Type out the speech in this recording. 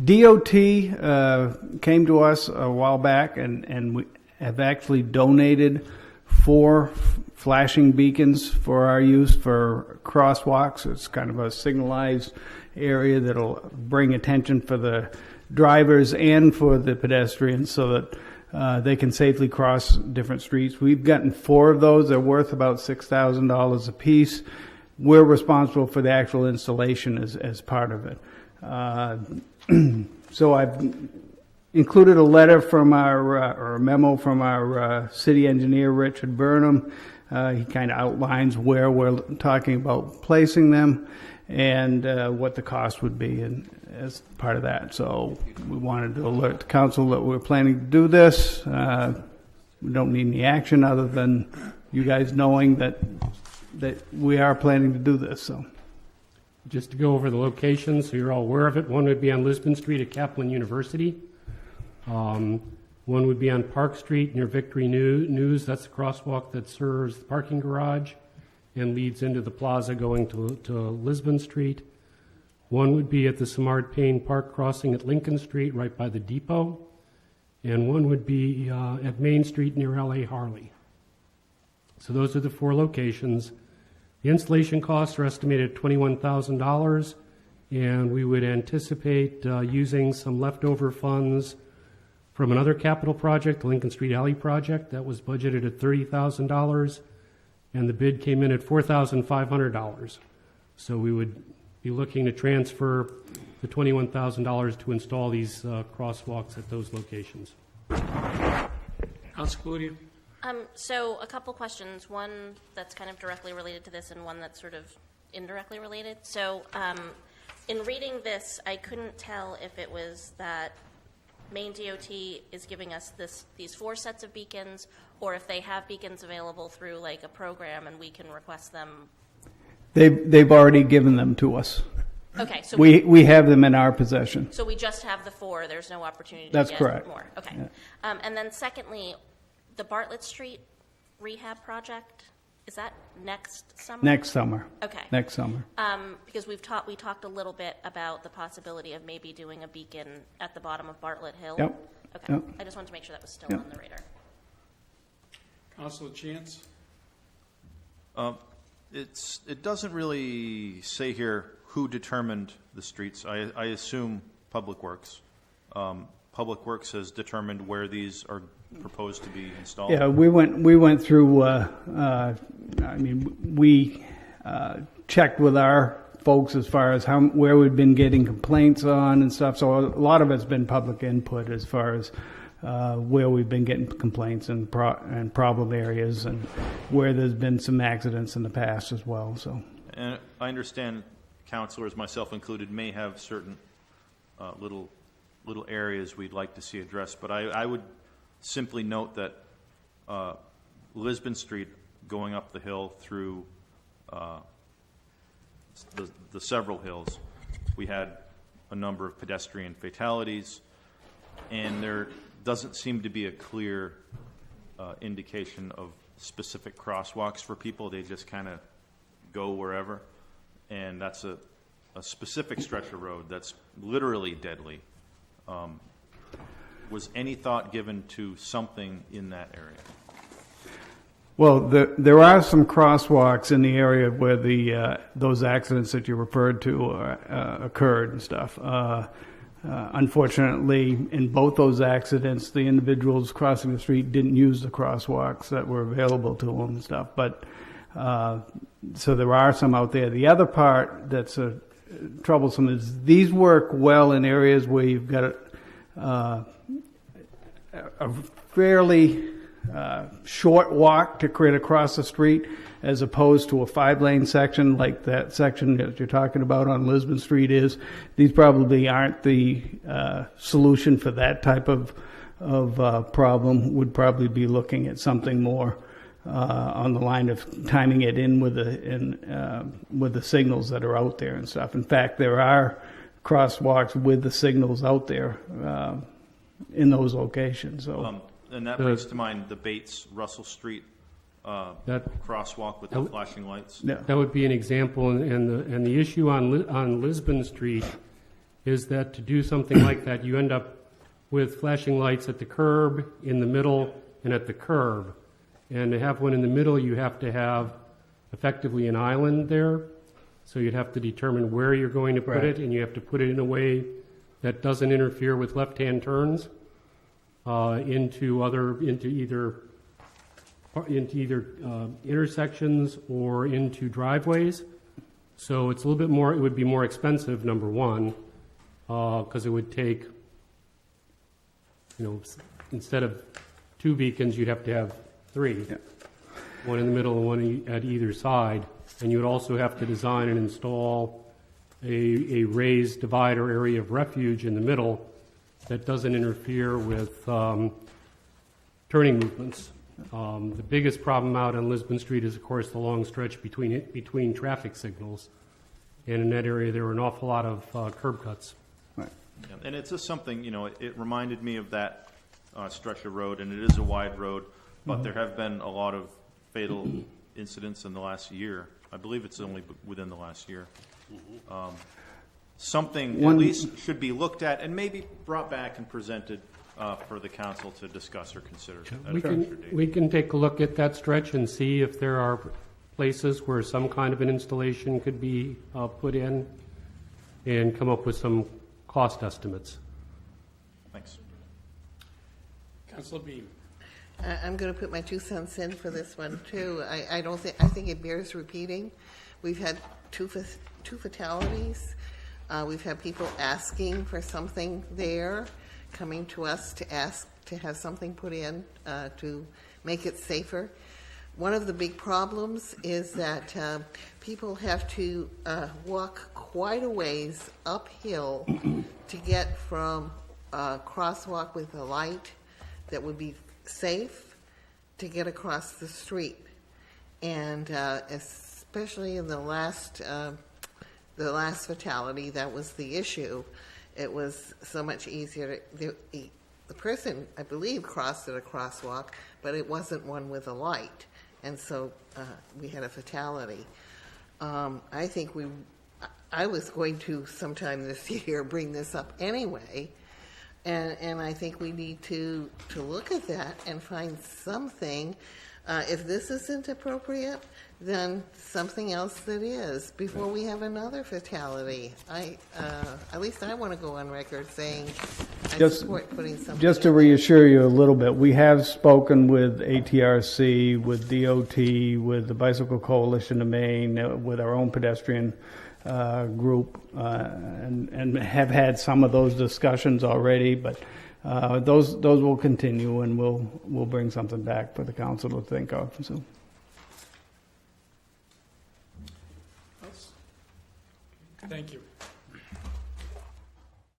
DOT came to us a while back, and we have actually donated 4 flashing beacons for our use for crosswalks. It's kind of a signalized area that'll bring attention for the drivers and for the pedestrians so that they can safely cross different streets. We've gotten 4 of those. They're worth about $6,000 a piece. We're responsible for the actual installation as part of it. So I've included a letter from or a memo from our city engineer, Richard Burnham. He kind of outlines where we're talking about placing them and what the cost would be and as part of that. So we wanted to alert the council that we're planning to do this. We don't need any action other than you guys knowing that we are planning to do this. So, just to go over the locations so you're all aware of it, one would be on Lisbon Street at Kaplan University. One would be on Park Street near Victory News. That's the crosswalk that serves the parking garage and leads into the plaza going to Lisbon Street. One would be at the Samard Payne Park crossing at Lincoln Street right by the depot. And one would be at Main Street near L.A. Harley. So those are the 4 locations. The installation costs are estimated at $21,000, and we would anticipate using some leftover funds from another capital project, the Lincoln Street Alley project, that was budgeted at $30,000, and the bid came in at $4,500. So we would be looking to transfer the $21,000 to install these crosswalks at those locations. Councilor Cludier. So a couple questions, one that's kind of directly related to this and one that's sort of indirectly related. So in reading this, I couldn't tell if it was that Maine DOT is giving us these 4 sets of beacons, or if they have beacons available through like a program and we can request them. they've already given them to us. Okay, so we have them in our possession. So we just have the 4. There's no opportunity That's to get correct. more. Okay. Yeah. And then secondly, the Bartlett Street rehab project, is that next summer? Next summer. Okay. Next summer. Because we talked a little bit about the possibility of maybe doing a beacon at the bottom of Bartlett Hill. Yep. Okay. Yep. I just wanted to make sure that was still Yep. on the radar. Councilor Chance. It doesn't really say here who determined the streets. I assume Public Works. Public Works has determined where these are proposed to be installed. Yeah, we went through. We checked with our folks as far as where we've been getting complaints on and stuff. So a lot of it's been public input as far as where we've been getting complaints and problem areas and where there's been some accidents in the past as well. So, And I understand councilors, myself included, may have certain little areas we'd like to see addressed, but I would simply note that Lisbon Street going up the hill through the several hills, we had a number of pedestrian fatalities, and there doesn't seem to be a clear indication of specific crosswalks for people. They just kind of go wherever, and that's a specific stretch of road that's literally deadly. Was any thought given to something in that area? well, there are some crosswalks in the area where those accidents that you referred to occurred and stuff. Unfortunately, in both those accidents, the individuals crossing the street didn't use the crosswalks that were available to them and stuff. But so there are some out there. The other part that's troublesome is these work well in areas where you've got a fairly short walk to create across the street, as opposed to a 5-lane section like that section that you're talking about on Lisbon Street is. These probably aren't the solution for that type of problem. Would probably be looking at something more on the line of timing it in with the signals that are out there and stuff. In fact, there are crosswalks with the signals out there in those locations. So. And that brings to mind the Bates Russell Street crosswalk with the flashing lights? Yeah. That would be an example, and the issue on Lisbon Street is that to do something like that, you end up with flashing lights at the curb, in the middle, and at the curb. And to have one in the middle, you have to have effectively an island there. So you'd have to determine where you're going to put Right. it, and you have to put it in a way that doesn't interfere with left-hand turns into either intersections or into driveways. So it's a little bit more. It would be more expensive, number one, because it would take, instead of 2 beacons, you'd have to have 3. Yeah. One in the middle and one at either side. And you would also have to design and install a raised divider area of refuge in the middle that doesn't interfere with turning movements. The biggest problem out on Lisbon Street is, of course, the long stretch between traffic signals. And in that area, there were an awful lot of curb cuts. Right. Yeah, and it's just something, it reminded me of that stretch of road, and it is a wide road, but there have been a lot of fatal incidents in the last year. I believe it's only within the last year. Something at least should be looked at and maybe brought back and presented for the council to discuss or consider. at a future date. We can take a look at that stretch and see if there are places where some kind of an installation could be put in and come up with some cost estimates. Thanks. Councilor Beam. I'm going to put my 2 cents in for this one too. I think it bears repeating. We've had two fatalities. We've had people asking for something there, coming to us to ask to have something put in to make it safer. One of the big problems is that people have to walk quite a ways uphill to get from a crosswalk with a light that would be safe to get across the street. And especially in the last fatality, that was the issue. It was so much easier. The person, I believe, crossed at a crosswalk, but it wasn't one with a light. And so we had a fatality. I was going to sometime this year bring this up anyway. And I think we need to look at that and find something. If this isn't appropriate, then something else that is, before we have another fatality. At least I want to go on record saying I support putting something Just to in. reassure you a little bit, we have spoken with ATRC, with DOT, with the Bicycle Coalition of Maine, with our own pedestrian group, and have had some of those discussions already, but those will continue, and we'll bring something back for the council to think of. So. Thank you.